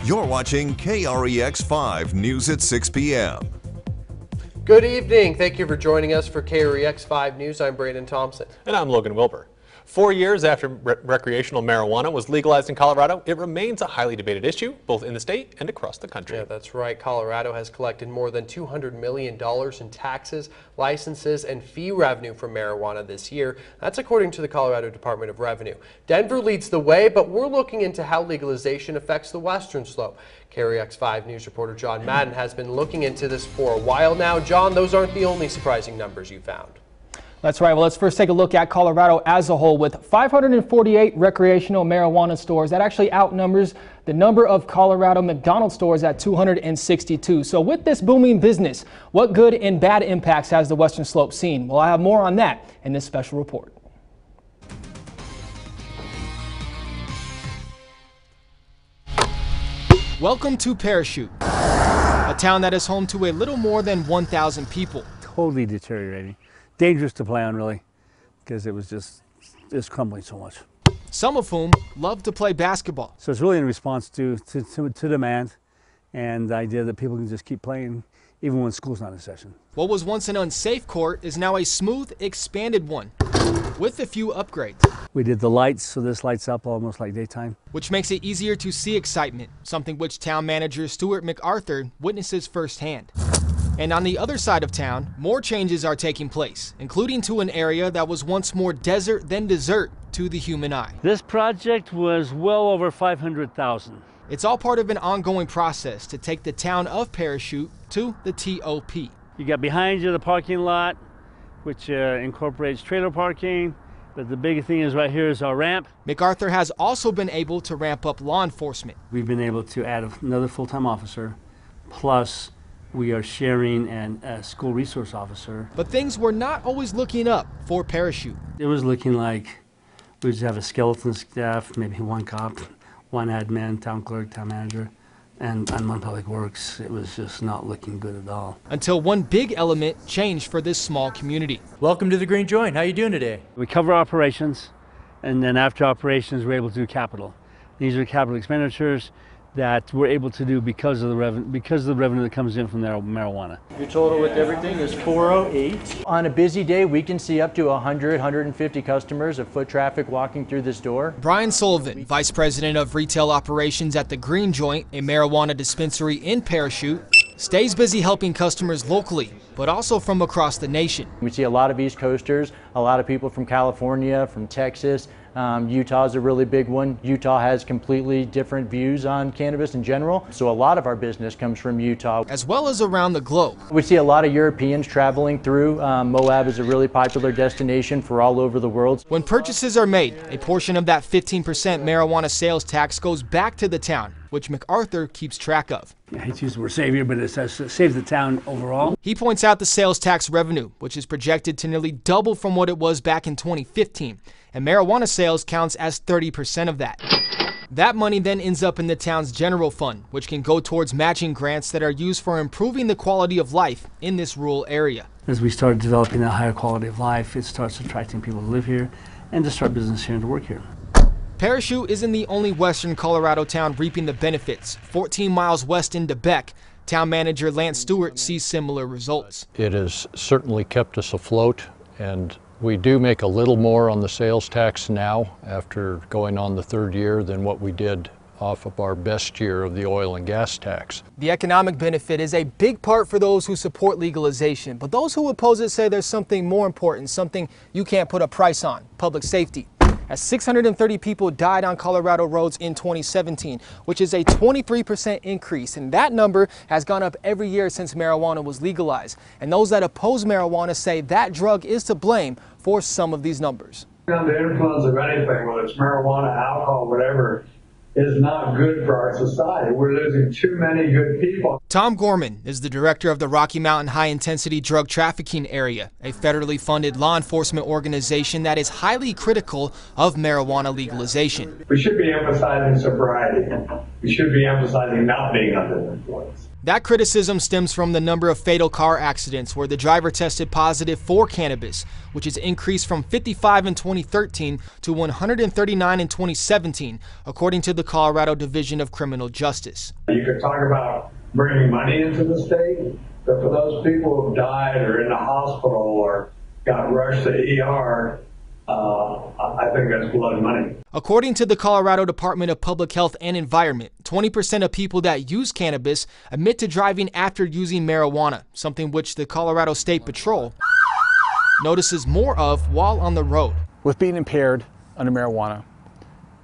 You're watching KREX 5 News at 6 p.m. Good evening. Thank you for joining us for KREX 5 News. I'm Brandon Thompson. And I'm Logan Wilbur. 4 years after recreational marijuana was legalized in Colorado, it remains a highly debated issue, both in the state and across the country. Yeah, that's right. Colorado has collected more than $200 million in taxes, licenses, and fee revenue from marijuana this year. That's according to the Colorado Department of Revenue. Denver leads the way, but we're looking into how legalization affects the Western Slope. KREX 5 News reporter John Madden has been looking into this for a while now. John, those aren't the only surprising numbers you found. That's right. Well, let's first take a look at Colorado as a whole. With 548 recreational marijuana stores, that actually outnumbers the number of Colorado McDonald's stores at 262. So with this booming business, what good and bad impacts has the Western Slope seen? Well, I have more on that in this special report. Welcome to Parachute, a town that is home to a little more than 1,000 people. Totally deteriorating. Dangerous to play on, really, because it's crumbling so much. Some of whom love to play basketball. So it's really in response to demand and the idea that people can just keep playing even when school's not in session. What was once an unsafe court is now a smooth, expanded one with a few upgrades. We did the lights, so this lights up almost like daytime. Which makes it easier to see excitement, something which town manager Stuart MacArthur witnesses firsthand. And on the other side of town, more changes are taking place, including to an area that was once more desert than dessert to the human eye. This project was well over $500,000. It's all part of an ongoing process to take the town of Parachute to the TOP. You got behind you the parking lot, which incorporates trailer parking, but the big thing is right here is our ramp. MacArthur has also been able to ramp up law enforcement. We've been able to add another full-time officer, plus we are sharing a school resource officer. But things were not always looking up for Parachute. It was looking like we just have a skeleton staff, maybe one cop, one admin, town clerk, town manager, and one public works. It was just not looking good at all. Until one big element changed for this small community. Welcome to the Green Joint. How are you doing today? We cover operations, and then after operations, we're able to do capital. These are capital expenditures that we're able to do because of the revenue that comes in from their marijuana. Your total with everything is 408. On a busy day, we can see up to 100, 150 customers of foot traffic walking through this door. Brian Sullivan, Vice President of Retail Operations at the Green Joint, a marijuana dispensary in Parachute, stays busy helping customers locally, but also from across the nation. We see a lot of East Coasters, a lot of people from California, from Texas. Utah's a really big one. Utah has completely different views on cannabis in general, so a lot of our business comes from Utah. As well as around the globe. We see a lot of Europeans traveling through. Moab is a really popular destination for all over the world. When purchases are made, a portion of that 15% marijuana sales tax goes back to the town, which MacArthur keeps track of. I hate to use the word savior, but it saves the town overall. He points out the sales tax revenue, which is projected to nearly double from what it was back in 2015, and marijuana sales counts as 30% of that. That money then ends up in the town's general fund, which can go towards matching grants that are used for improving the quality of life in this rural area. As we start developing a higher quality of life, it starts attracting people to live here and to start business here and to work here. Parachute isn't the only western Colorado town reaping the benefits. 14 miles west into Beck, town manager Lance Stewart sees similar results. It has certainly kept us afloat, and we do make a little more on the sales tax now after going on the third year than what we did off of our best year of the oil and gas tax. The economic benefit is a big part for those who support legalization, but those who oppose it say there's something more important, something you can't put a price on: public safety. As 630 people died on Colorado roads in 2017, which is a 23% increase, and that number has gone up every year since marijuana was legalized. And those that oppose marijuana say that drug is to blame for some of these numbers. Under the influence of anything, whether it's marijuana, alcohol, whatever, is not good for our society. We're losing too many good people. Tom Gorman is the director of the Rocky Mountain High Intensity Drug Trafficking Area, a federally funded law enforcement organization that is highly critical of marijuana legalization. We should be emphasizing sobriety. We should be emphasizing not being under the influence. That criticism stems from the number of fatal car accidents where the driver tested positive for cannabis, which has increased from 55 in 2013 to 139 in 2017, according to the Colorado Division of Criminal Justice. You could talk about bringing money into the state, but for those people who died or in the hospital or got rushed to the ER, I think that's blood money. According to the Colorado Department of Public Health and Environment, 20% of people that use cannabis admit to driving after using marijuana, something which the Colorado State Patrol notices more of while on the road. With being impaired under marijuana,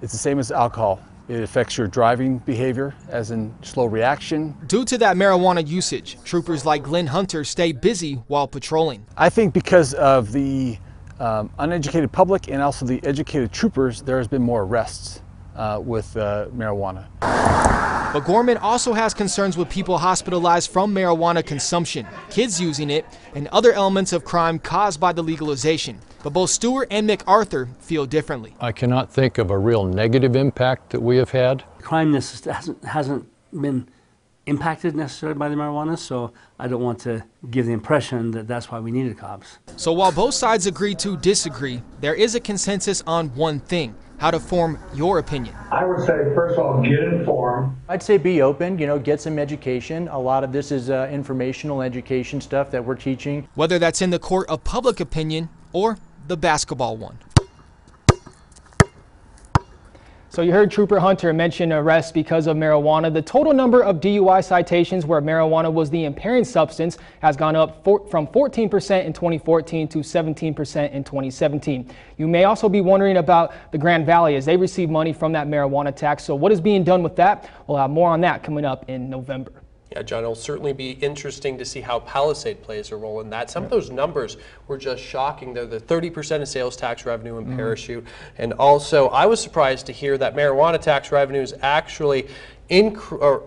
it's the same as alcohol. It affects your driving behavior, as in slow reaction. Due to that marijuana usage, troopers like Glenn Hunter stay busy while patrolling. I think because of the uneducated public and also the educated troopers, there has been more arrests with marijuana. But Gorman also has concerns with people hospitalized from marijuana consumption, kids using it, and other elements of crime caused by the legalization. But both Stewart and MacArthur feel differently. I cannot think of a real negative impact that we have had. Crime hasn't been impacted necessarily by the marijuana, so I don't want to give the impression that that's why we needed cops. So while both sides agree to disagree, there is a consensus on one thing: how to form your opinion. I would say, first of all, get informed. I'd say be open, get some education. A lot of this is informational education stuff that we're teaching. Whether that's in the court of public opinion or the basketball one. So you heard Trooper Hunter mention arrests because of marijuana. The total number of DUI citations where marijuana was the impairing substance has gone up from 14% in 2014 to 17% in 2017. You may also be wondering about the Grand Valley as they receive money from that marijuana tax. So what is being done with that? We'll have more on that coming up in November. Yeah, John, it'll certainly be interesting to see how Palisade plays a role in that. Some of those numbers were just shocking. They're the 30% of sales tax revenue in Parachute. And also, I was surprised to hear that marijuana tax revenue is actually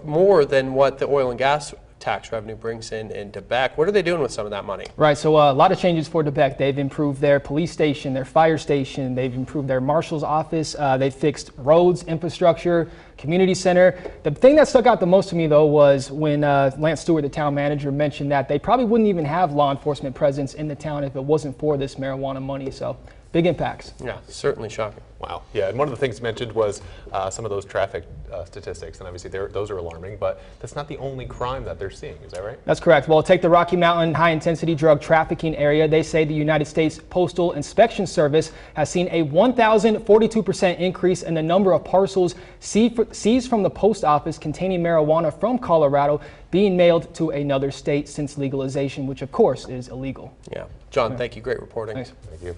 more than what the oil and gas tax revenue brings in Quebec. What are they doing with some of that money? Right, so a lot of changes for Quebec. They've improved their police station, their fire station, they've improved their marshal's office, they've fixed roads, infrastructure, community center. The thing that stuck out the most to me, though, was when Lance Stewart, the town manager, mentioned that they probably wouldn't even have law enforcement presence in the town if it wasn't for this marijuana money. So big impacts. Yeah, certainly shocking. Wow. Yeah, and one of the things mentioned was some of those traffic statistics, and obviously those are alarming, but that's not the only crime that they're seeing, is that right? That's correct. Well, take the Rocky Mountain high-intensity drug trafficking area. They say the United States Postal Inspection Service has seen a 1,042% increase in the number of parcels seized from the post office containing marijuana from Colorado being mailed to another state since legalization, which of course is illegal. Yeah. John, thank you. Great reporting. Thanks. Thank you.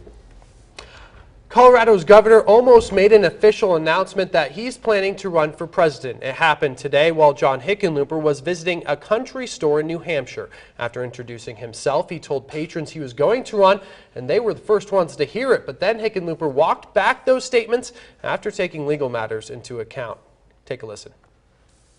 Colorado's governor almost made an official announcement that he's planning to run for president. It happened today while John Hickenlooper was visiting a country store in New Hampshire. After introducing himself, he told patrons he was going to run, and they were the first ones to hear it. But then Hickenlooper walked back those statements after taking legal matters into account. Take a listen.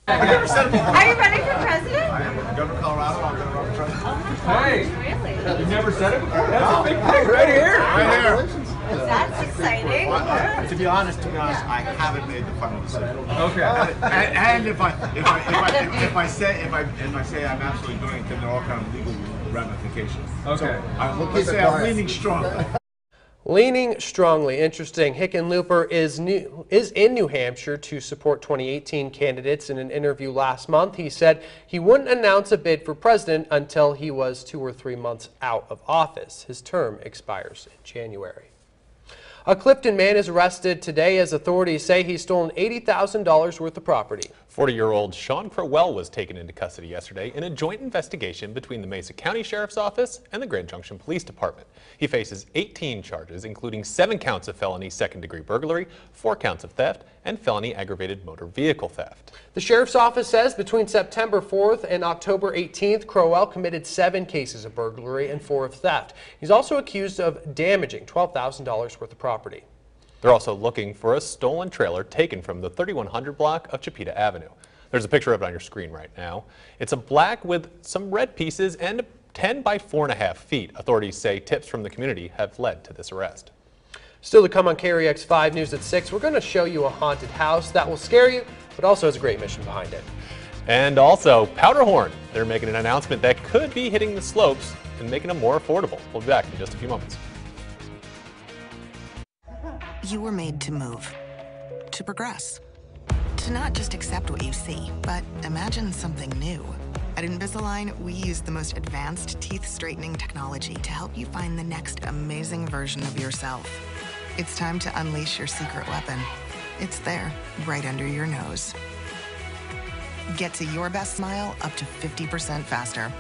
Are you running for president? I am Governor of Colorado. I'm going to run for president. Hey! Really? You've never said it before? That's a big thing right here. Right here. That's exciting. Well, to be honest, I haven't made the final decision. Okay. And if I say I'm absolutely doing it, then there are all kind of legal ramifications. Okay. So let's say I'm leaning strongly. Leaning strongly. Interesting. Hickenlooper is in New Hampshire to support 2018 candidates. In an interview last month, he said he wouldn't announce a bid for president until he was 2 or 3 months out of office. His term expires in January. A Clifton man is arrested today as authorities say he's stolen $80,000 worth of property. 40-year-old Sean Crowell was taken into custody yesterday in a joint investigation between the Mesa County Sheriff's Office and the Grand Junction Police Department. He faces 18 charges, including 7 counts of felony second-degree burglary, 4 counts of theft, and felony aggravated motor vehicle theft. The Sheriff's Office says between September 4th and October 18th, Crowell committed 7 cases of burglary and 4 of theft. He's also accused of damaging $12,000 worth of property. They're also looking for a stolen trailer taken from the 3100 block of Chipeta Avenue. There's a picture of it on your screen right now. It's a black with some red pieces and 10 by 4.5 feet. Authorities say tips from the community have led to this arrest. Still to come on KREX 5 News at 6, we're going to show you a haunted house that will scare you, but also has a great mission behind it. And also, Powderhorn. They're making an announcement that could be hitting the slopes and making them more affordable. We'll be back in just a few moments. You were made to move, to progress, to not just accept what you see, but imagine something new. At Invisalign, we use the most advanced teeth straightening technology to help you find the next amazing version of yourself. It's time to unleash your secret weapon. It's there, right under your nose. Get to your best smile up to 50% faster.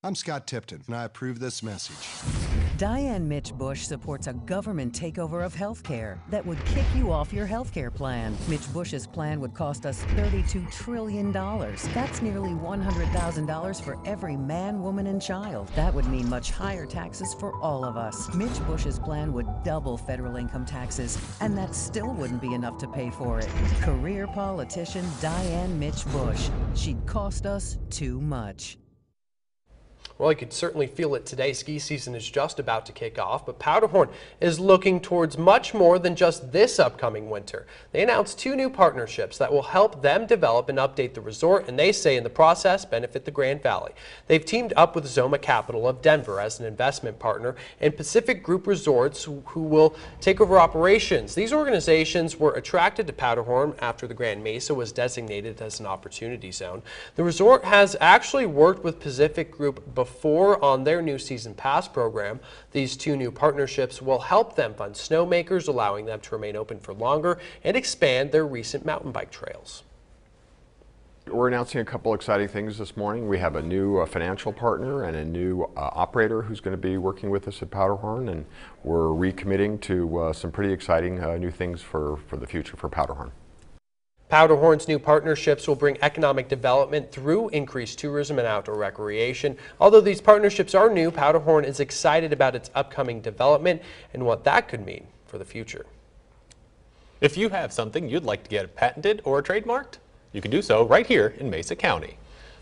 I'm Scott Tipton, and I approve this message. Diane Mitch Bush supports a government takeover of healthcare that would kick you off your healthcare plan. Mitch Bush's plan would cost us $32 trillion. That's nearly $100,000 for every man, woman, and child. That would mean much higher taxes for all of us. Mitch Bush's plan would double federal income taxes, and that still wouldn't be enough to pay for it. Career politician Diane Mitch Bush. She'd cost us too much. Well, you could certainly feel it today. Ski season is just about to kick off, but Powderhorn is looking towards much more than just this upcoming winter. They announced 2 new partnerships that will help them develop and update the resort, and they say in the process benefit the Grand Valley. They've teamed up with Zoma Capital of Denver as an investment partner and Pacific Group Resorts, who will take over operations. These organizations were attracted to Powderhorn after the Grand Mesa was designated as an opportunity zone. The resort has actually worked with Pacific Group before on their new season pass program. These 2 new partnerships will help them fund snowmakers, allowing them to remain open for longer and expand their recent mountain bike trails. We're announcing a couple exciting things this morning. We have a new financial partner and a new operator who's going to be working with us at Powderhorn, and we're recommitting to some pretty exciting new things for the future for Powderhorn. Powderhorn's new partnerships will bring economic development through increased tourism and outdoor recreation. Although these partnerships are new, Powderhorn is excited about its upcoming development and what that could mean for the future. If you have something you'd like to get patented or trademarked, you can do so right here in Mesa County.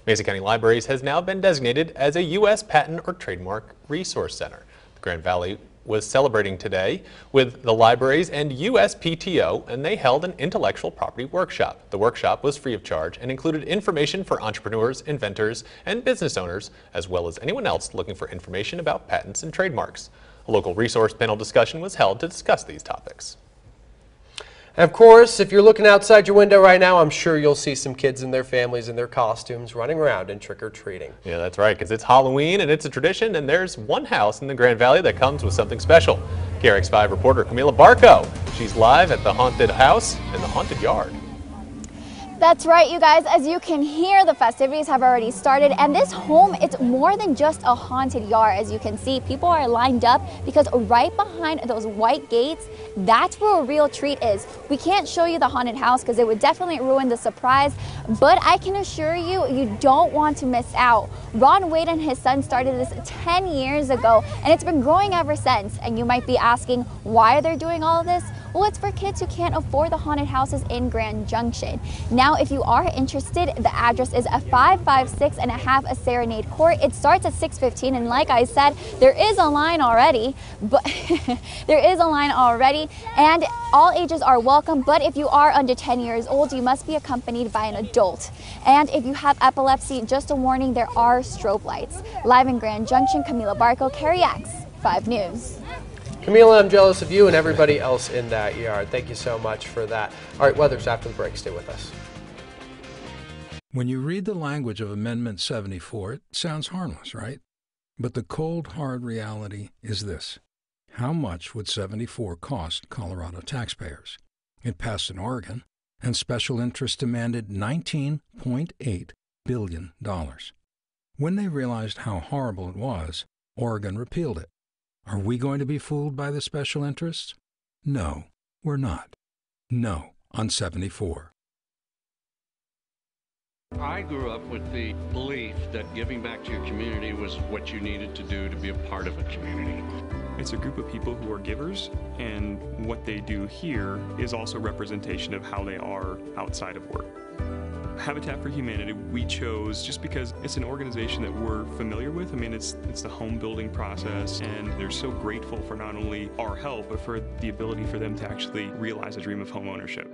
Mesa County Libraries has now been designated as a U.S. Patent or Trademark Resource Center. The Grand Valley was celebrating today with the libraries and USPTO, and they held an intellectual property workshop. The workshop was free of charge and included information for entrepreneurs, inventors, and business owners, as well as anyone else looking for information about patents and trademarks. A local resource panel discussion was held to discuss these topics. And of course, if you're looking outside your window right now, I'm sure you'll see some kids and their families in their costumes running around and trick-or-treating. Yeah, that's right, because it's Halloween and it's a tradition, and there's one house in the Grand Valley that comes with something special. KREX 5 reporter Camila Barco. She's live at the haunted house in the haunted yard. That's right, you guys. As you can hear, the festivities have already started, and this home, it's more than just a haunted yard. As you can see, people are lined up because right behind those white gates, that's where a real treat is. We can't show you the haunted house because it would definitely ruin the surprise, but I can assure you, you don't want to miss out. Ron Wade and his son started this 10 years ago, and it's been growing ever since. And you might be asking, why are they doing all of this? Well, it's for kids who can't afford the haunted houses in Grand Junction. Now, if you are interested, the address is a 556 and a half a Serenade Court. It starts at 6:15, and like I said, there is a line already, but and all ages are welcome. But if you are under 10 years old, you must be accompanied by an adult. And if you have epilepsy, just a warning, there are strobe lights. Live in Grand Junction, Camila Barco, KREX 5 News. Camila, I'm jealous of you and everybody else in that yard. Thank you so much for that. All right, weather's after the break. Stay with us. When you read the language of Amendment 74, it sounds harmless, right? But the cold, hard reality is this. How much would 74 cost Colorado taxpayers? It passed in Oregon, and special interest demanded $19.8 billion. When they realized how horrible it was, Oregon repealed it. Are we going to be fooled by the special interests? No, we're not. No on 74. I grew up with the belief that giving back to your community was what you needed to do to be a part of a community. It's a group of people who are givers, and what they do here is also representation of how they are outside of work. Habitat for Humanity we chose just because it's an organization that we're familiar with. I mean, it's the home building process, and they're so grateful for not only our help, but for the ability for them to actually realize a dream of home ownership.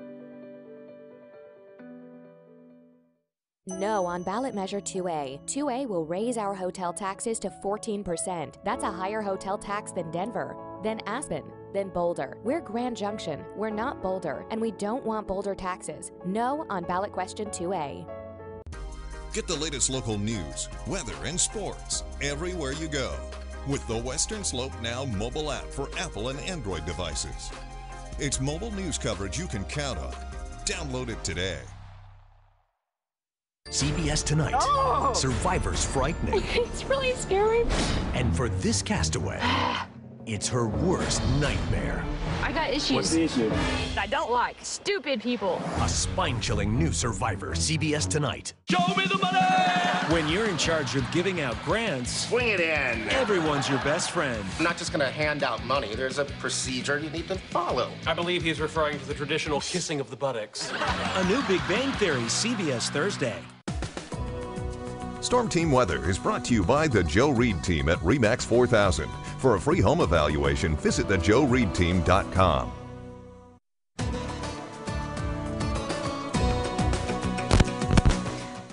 No on ballot measure 2A. 2A will raise our hotel taxes to 14%. That's a higher hotel tax than Denver, than Aspen, than Boulder. We're Grand Junction. We're not Boulder, and we don't want Boulder taxes. No on ballot question 2A. Get the latest local news, weather, and sports everywhere you go with the Western Slope Now mobile app for Apple and Android devices. It's mobile news coverage you can count on. Download it today. CBS Tonight. Oh! Survivor's frightening. It's really scary. And for this castaway, it's her worst nightmare. I got issues. What's the issue? I don't like stupid people. A spine-chilling new Survivor, CBS Tonight. Show me the money! When you're in charge of giving out grants, swing it in. Everyone's your best friend. I'm not just going to hand out money. There's a procedure you need to follow. I believe he's referring to the traditional kissing of the buttocks. A new Big Bang Theory, CBS Thursday. Storm Team Weather is brought to you by the Joe Reed Team at RE/MAX 4000. For a free home evaluation, visit thejoereedteam.com.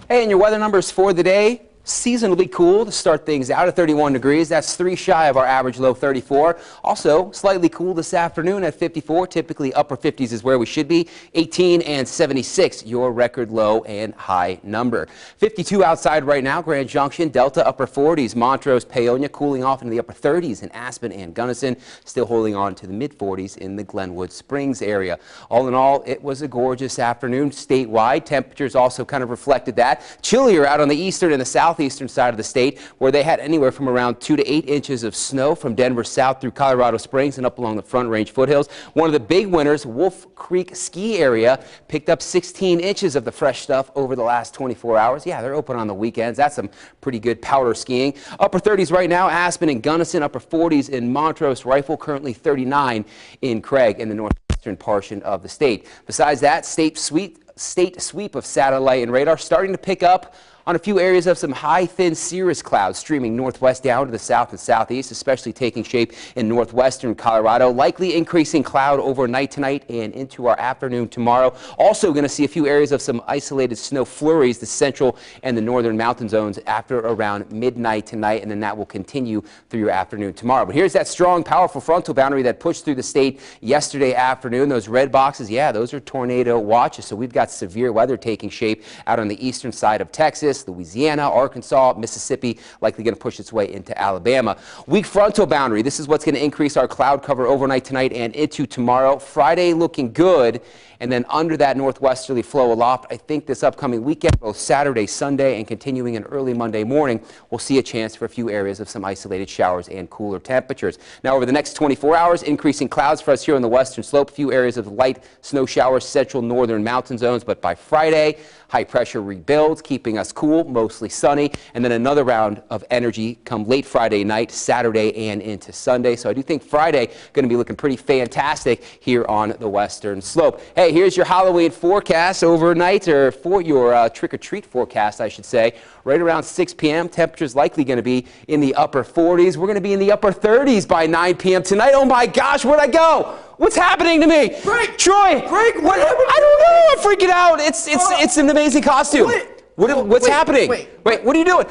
Hey, and your weather numbers for the day. Seasonably cool to start things out at 31 degrees. That's 3 shy of our average low 34. Also, slightly cool this afternoon at 54. Typically upper 50s is where we should be. 18 and 76, your record low and high number. 52 outside right now. Grand Junction, Delta upper 40s. Montrose, Paonia cooling off into the upper 30s in Aspen and Gunnison. Still holding on to the mid 40s in the Glenwood Springs area. All in all, it was a gorgeous afternoon statewide. Temperatures also kind of reflected that. Chillier out on the eastern and the southeastern side of the state, where they had anywhere from around 2 to 8 inches of snow from Denver south through Colorado Springs and up along the Front Range foothills. One of the big winners, Wolf Creek ski area, picked up 16 inches of the fresh stuff over the last 24 hours. Yeah, they're open on the weekends. That's some pretty good powder skiing. Upper 30s right now, Aspen and Gunnison. Upper 40s in Montrose, Rifle. Currently 39 in Craig in the northwestern portion of the state. Besides that, state sweep of satellite and radar starting to pick up on a few areas of some high, thin cirrus clouds streaming northwest down to the south and southeast, especially taking shape in northwestern Colorado. Likely increasing cloud overnight tonight and into our afternoon tomorrow. Also going to see a few areas of some isolated snow flurries, the central and the northern mountain zones after around midnight tonight, and then that will continue through your afternoon tomorrow. But here's that strong, powerful frontal boundary that pushed through the state yesterday afternoon. Those red boxes, yeah, those are tornado watches. So we've got severe weather taking shape out on the eastern side of Texas, Louisiana, Arkansas, Mississippi, likely going to push its way into Alabama. Weak frontal boundary. This is what's going to increase our cloud cover overnight tonight and into tomorrow. Friday looking good. And then under that northwesterly flow aloft, I think this upcoming weekend, both Saturday, Sunday, and continuing in early Monday morning, we'll see a chance for a few areas of some isolated showers and cooler temperatures. Now, over the next 24 hours, increasing clouds for us here on the western slope, a few areas of light snow showers, central northern mountain zones. But by Friday, high pressure rebuilds, keeping us cool, mostly sunny, and then another round of energy come late Friday night, Saturday, and into Sunday. So I do think Friday going to be looking pretty fantastic here on the western slope. Hey, here's your Halloween forecast overnight, or for your trick-or-treat forecast, I should say. Right around 6 p.m., temperatures likely going to be in the upper 40s. We're going to be in the upper 30s by 9 p.m. tonight. Oh my gosh, where'd I go? What's happening to me? Greg! Troy! Greg, what happened? I don't know. I'm freaking out. It's an amazing costume. What's happening? Wait, what are you doing?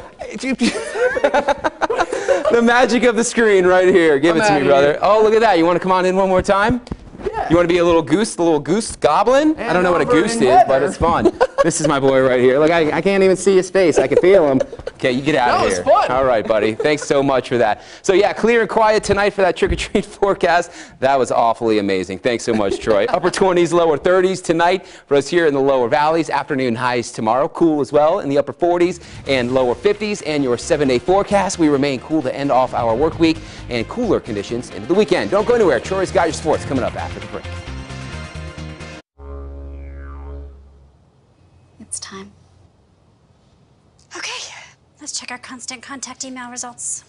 The magic of the screen right here. Give it to me, brother. Oh, look at that. You want to come on in one more time? Yeah. You want to be a little goose goblin? I don't know what a goose is, but it's fun. This is my boy right here. Look, I can't even see his face. I can feel him. Okay, you get out of here. That was fun. All right, buddy. Thanks so much for that. So, yeah, clear and quiet tonight for that trick-or-treat forecast. That was awfully amazing. Thanks so much, Troy. Upper 20s, lower 30s tonight for us here in the lower valleys. Afternoon highs tomorrow. Cool as well in the upper 40s and lower 50s. And your 7-day forecast. We remain cool to end off our work week and cooler conditions into the weekend. Don't go anywhere. Troy's got your sports coming up after the break. It's time. Okay, let's check our constant contact email results.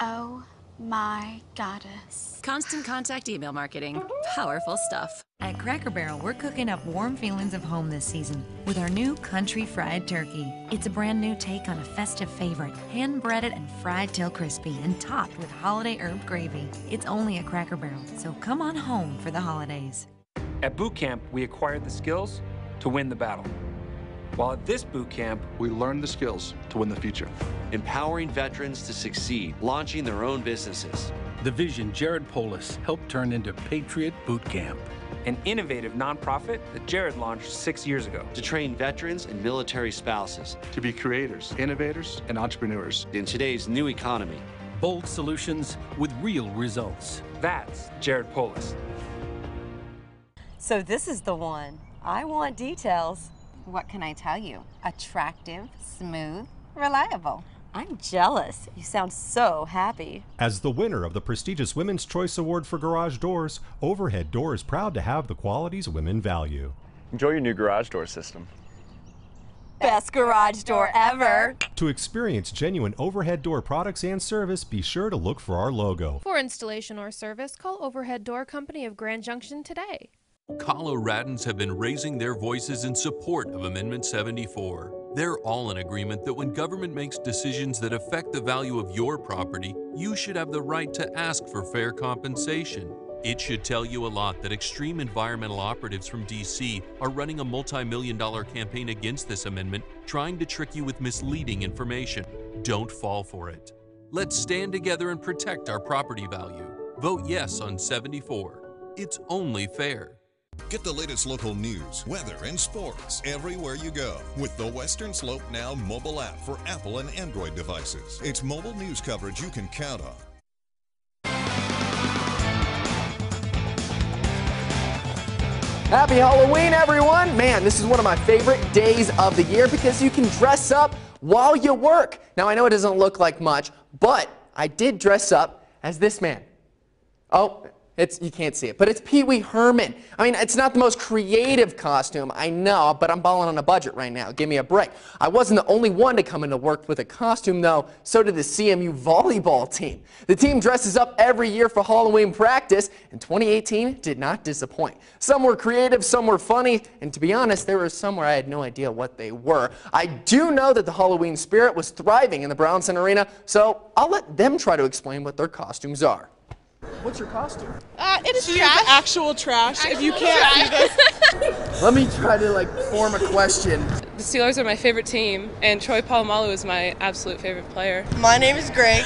Oh my goddess. Constant contact email marketing. Powerful stuff. At Cracker Barrel, we're cooking up warm feelings of home this season with our new country fried turkey. It's a brand new take on a festive favorite, hand-breaded and fried till crispy and topped with holiday herb gravy. It's only at Cracker Barrel, so come on home for the holidays. At boot camp, we acquired the skills to win the battle. While at this boot camp, we learned the skills to win the future. Empowering veterans to succeed, launching their own businesses. The vision Jared Polis helped turn into Patriot Boot Camp, an innovative nonprofit that Jared launched 6 years ago. To train veterans and military spouses. To be creators, innovators, and entrepreneurs. In today's new economy. Bold solutions with real results. That's Jared Polis. So this is the one. I want details. What can I tell you? Attractive, smooth, reliable. I'm jealous. You sound so happy. As the winner of the prestigious Women's Choice Award for Garage Doors, Overhead Door is proud to have the qualities women value. Enjoy your new garage door system. Best garage door ever. To experience genuine Overhead Door products and service, be sure to look for our logo. For installation or service, call Overhead Door Company of Grand Junction today. Coloradans have been raising their voices in support of Amendment 74. They're all in agreement that when government makes decisions that affect the value of your property, you should have the right to ask for fair compensation. It should tell you a lot that extreme environmental operatives from D.C. are running a multi-million-dollar campaign against this amendment, trying to trick you with misleading information. Don't fall for it. Let's stand together and protect our property value. Vote yes on 74. It's only fair. Get the latest local news, weather, and sports everywhere you go with the Western Slope Now mobile app for Apple and Android devices. It's mobile news coverage you can count on. Happy Halloween, everyone! Man, this is one of my favorite days of the year because you can dress up while you work. Now, I know it doesn't look like much, but I did dress up as this man. Oh, you can't see it, but it's Pee Wee Herman. I mean, it's not the most creative costume, I know, but I'm balling on a budget right now. Give me a break. I wasn't the only one to come into work with a costume, though. So did the CMU volleyball team. The team dresses up every year for Halloween practice, and 2018 did not disappoint. Some were creative, some were funny, and to be honest, there were some where I had no idea what they were. I do know that the Halloween spirit was thriving in the Brownson Arena, so I'll let them try to explain what their costumes are. What's your costume? It is trash. Actual trash. If you can't see this. Let me try to form a question. The Steelers are my favorite team, and Troy Polamalu is my absolute favorite player. My name is Greg.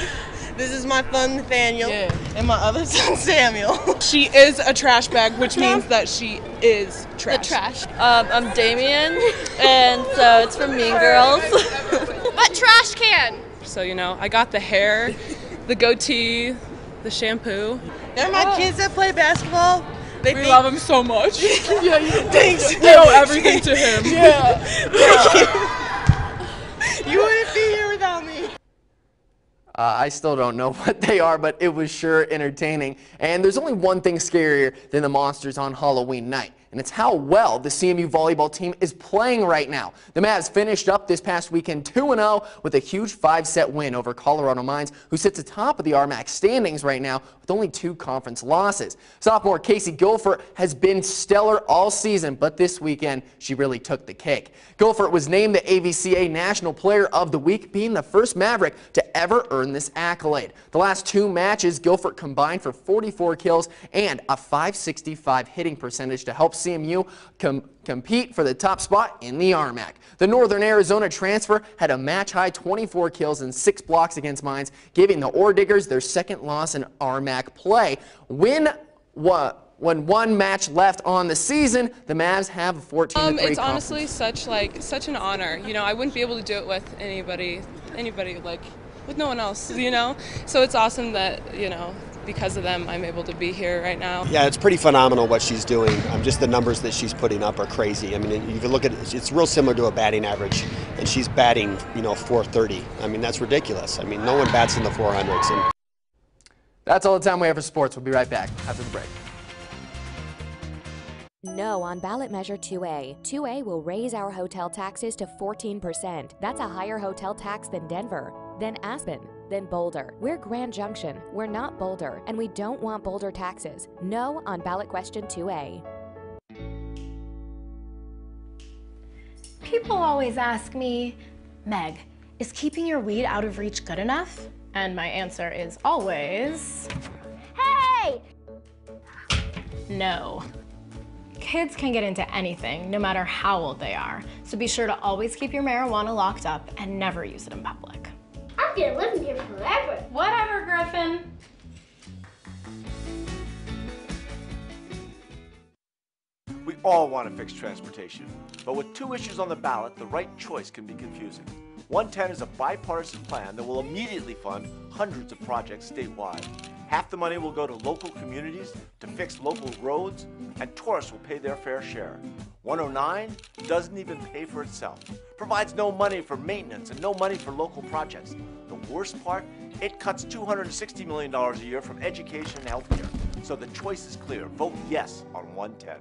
This is my son Nathaniel, and my other son Samuel. She is a trash bag, which means that she is trash. The trash. I'm Damien, and so it's from Mean Girls. But trash can. So I got the hair, the goatee, the shampoo. They're my kids that play basketball. We love him so much. Yeah, thanks. You owe everything to him. Yeah. Thank you. You wouldn't be here without me. I still don't know what they are, but it was sure entertaining. And there's only one thing scarier than the monsters on Halloween night, and it's how well the CMU volleyball team is playing right now. The Mavs finished up this past weekend 2-0 with a huge 5-set win over Colorado Mines, who sits atop of the RMAC standings right now with only 2 conference losses. Sophomore Casey Guilford has been stellar all season, but this weekend she really took the cake. Guilford was named the AVCA National Player of the Week, being the first Maverick to ever earn this accolade. The last 2 matches, Guilford combined for 44 kills and a .565 hitting percentage to help CMU compete for the top spot in the RMAC. The Northern Arizona transfer had a match-high 24 kills and 6 blocks against Mines, giving the Ore Diggers their second loss in RMAC play. When one match left on the season, the Mavs have a 14-3 It's honestly such an honor. I wouldn't be able to do it with anybody with no one else, So it's awesome that, because of them, I'm able to be here right now. Yeah, it's pretty phenomenal what she's doing. Just the numbers that she's putting up are crazy. I mean, if you look at it, it's real similar to a batting average, and she's batting, 430. I mean, that's ridiculous. I mean, no one bats in the 400s. And that's all the time we have for sports. We'll be right back after the break. No on ballot measure 2A. 2A will raise our hotel taxes to 14%. That's a higher hotel tax than Denver, then Aspen, then Boulder. We're Grand Junction. We're not Boulder, and we don't want Boulder taxes. No on ballot question 2A. People always ask me, Meg, is keeping your weed out of reach good enough? And my answer is always, hey! No. Kids can get into anything, no matter how old they are. So be sure to always keep your marijuana locked up and never use it in public. I'm gonna live in here forever. Whatever, Griffin. We all want to fix transportation, but with 2 issues on the ballot, the right choice can be confusing. 110 is a bipartisan plan that will immediately fund hundreds of projects statewide. Half the money will go to local communities to fix local roads, and tourists will pay their fair share. 109 doesn't even pay for itself, provides no money for maintenance and no money for local projects. The worst part, it cuts $260 million a year from education and healthcare. So the choice is clear. Vote yes on 110.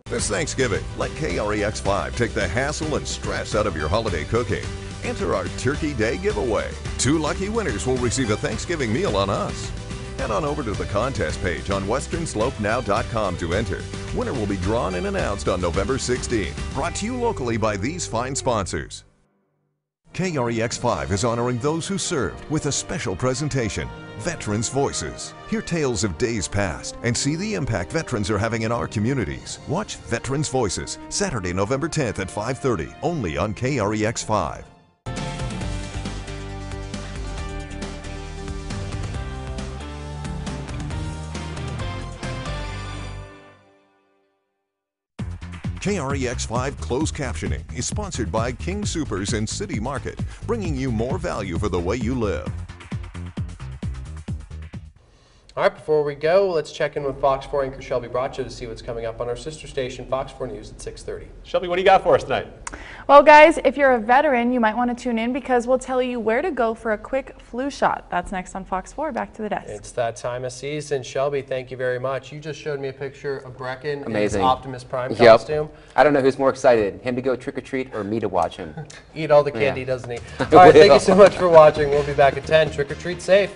This Thanksgiving, let KREX5 take the hassle and stress out of your holiday cooking. Enter our Turkey Day giveaway. 2 lucky winners will receive a Thanksgiving meal on us. Head on over to the contest page on westernslopenow.com to enter. Winner will be drawn and announced on November 16. Brought to you locally by these fine sponsors. KREX5 is honoring those who served with a special presentation, Veterans Voices. Hear tales of days past and see the impact veterans are having in our communities. Watch Veterans Voices, Saturday, November 10th at 5:30, only on KREX5. KREX5 Closed Captioning is sponsored by King Soopers and City Market, bringing you more value for the way you live. All right, before we go, let's check in with Fox 4 anchor Shelby Bracho to see what's coming up on our sister station, Fox 4 News at 6:30. Shelby, what do you got for us tonight? Well, guys, if you're a veteran, you might want to tune in because we'll tell you where to go for a quick flu shot. That's next on Fox 4. Back to the desk. It's that time of season. Shelby, thank you very much. You just showed me a picture of Brecken in his Amazing. Optimus Prime costume. I don't know who's more excited, him to go trick-or-treat or me to watch him. Eat all the candy, doesn't he? All right, thank you so much for watching. We'll be back at 10. Trick or treat safe.